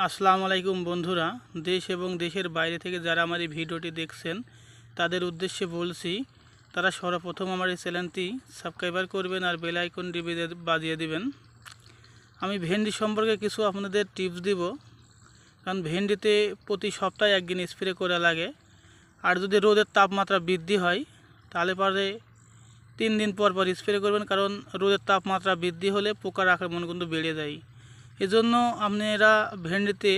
আসসালামু আলাইকুম বন্ধুরা, দেশ এবং দেশের বাইরে থেকে যারা আমার এই ভিডিওটি দেখছেন তাদের উদ্দেশ্যে বলছি, তারা সর্বপ্রথম আমার এই চ্যানেলটি সাবস্ক্রাইবার করবেন আর বেল আইকনটি বাজিয়ে দিবেন। আমি ভেন্ডি সম্পর্কে কিছু আপনাদের টিপস দিব, কারণ ভেন্ডিতে প্রতি সপ্তাহে একদিন স্প্রে করা লাগে। আর যদি রোদের তাপমাত্রা বৃদ্ধি হয় তাহলে পরে 3 দিন পর পর স্প্রে করবেন, কারণ রোদের তাপমাত্রা বৃদ্ধি হলে পোকার আক্রমণ কিন্তু বেড়ে যায়। এজন্য আপনারা ভেন্ডিতে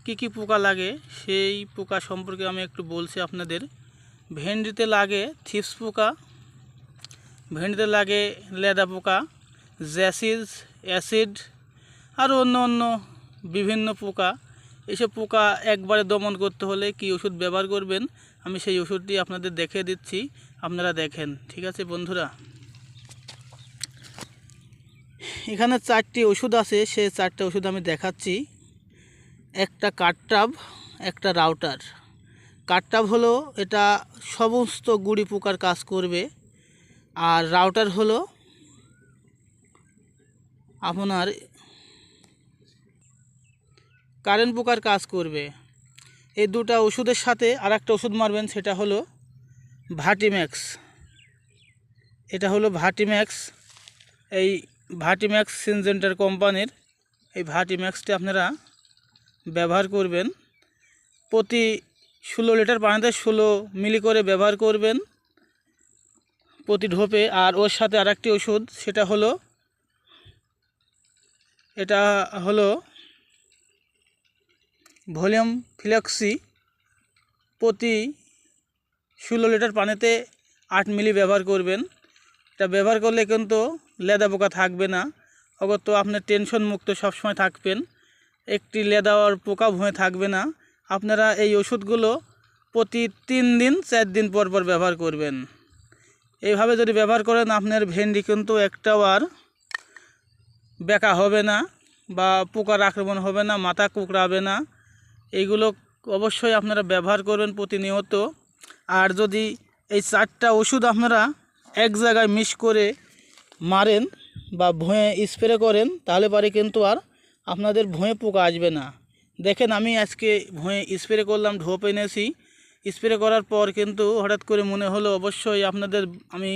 কি পোকা লাগে সেই পোকা সম্পর্কে আমি একটু বলছি আপনাদের। ভেন্ডিতে লাগে থিপস পোকা, ভেন্ডিতে লাগে লেদা পোকা, জ্যাসিস, অ্যাসিড আর অন্য বিভিন্ন পোকা। এসব পোকা একবারে দমন করতে হলে কি ওষুধ ব্যবহার করবেন আমি সেই ওষুধটি আপনাদের দেখিয়ে দিচ্ছি, আপনারা দেখেন। ঠিক আছে বন্ধুরা, এখানে 4টি ওষুধ আছে, সেই 4টে ওষুধ আমি দেখাচ্ছি। একটা কাটটাব, একটা রাউটার। কাটটাব হলো এটা সমস্ত গুড়ি পোকার কাজ করবে, আর রাউটার হলো আপনার কারেন্ট পোকার কাজ করবে। এই দুটো ওষুধের সাথে আর একটা ওষুধ মারবেন, সেটা হলো ভার্টিম্যাক্স। এটা হলো ভার্টিম্যাক্স, এই ভার্টিম্যাক্স সিনজেন্টার কোম্পানির এই ভার্টিম্যাক্সটি আপনারা ব্যবহার করবেন। প্রতি 16 লিটার পানিতে 16 মিলি করে ব্যবহার করবেন প্রতি ঢোপে। আর ওর সাথে আরেকটি ওষুধ, সেটা হলো এটা হলো ভলিউম ফ্লেক্সি। প্রতি 16 লিটার পানিতে 8 মিলি ব্যবহার করবেন। এটা ব্যবহার করলে কিন্তু লেদা পোকা থাকবে না, অগত আপনার টেনশন মুক্ত সবসময় থাকবেন, একটি লেদার পোকা ভুঁয়ে থাকবে না। আপনারা এই ওষুধগুলো প্রতি 3 দিন 4 দিন পর পর ব্যবহার করবেন। এইভাবে যদি ব্যবহার করেন আপনার ভেন্ডি কিন্তু একটাও আর বেঁকা হবে না বা পোকার আক্রমণ হবে না, মাথা কুকড়াবে না। এইগুলো অবশ্যই আপনারা ব্যবহার করবেন প্রতিনিয়ত। আর যদি এই 4টা ওষুধ আপনারা এক জায়গায় মিক্স করে মারেন বা ভুঁয়ে স্প্রে করেন, তাহলে পরে কিন্তু আর আপনাদের ভুঁয়ে পোকা আসবে না। দেখেন, আমি আজকে ভুঁয়ে স্প্রে করলাম, ঢোপ এনেছি। স্প্রে করার পর কিন্তু হঠাৎ করে মনে হলো অবশ্যই আপনাদের আমি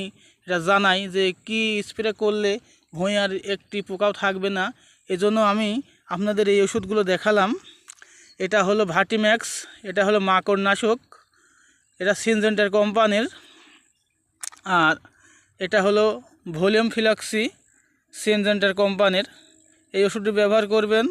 এটা জানাই যে কি স্প্রে করলে ভুঁয়ে আর একটি পোকাও থাকবে না। এজন্য আমি আপনাদের এই ওষুধগুলো দেখালাম। এটা হলো ভার্টিম্যাক্স, এটা হলো মাকড়নাশক, এটা সিনজেন্টার কোম্পানির। আর এটা হলো ভলিউম ফ্লেক্সি, সিনজেন্টার কোম্পানির। এই ওষুধটি ব্যবহার করবেন।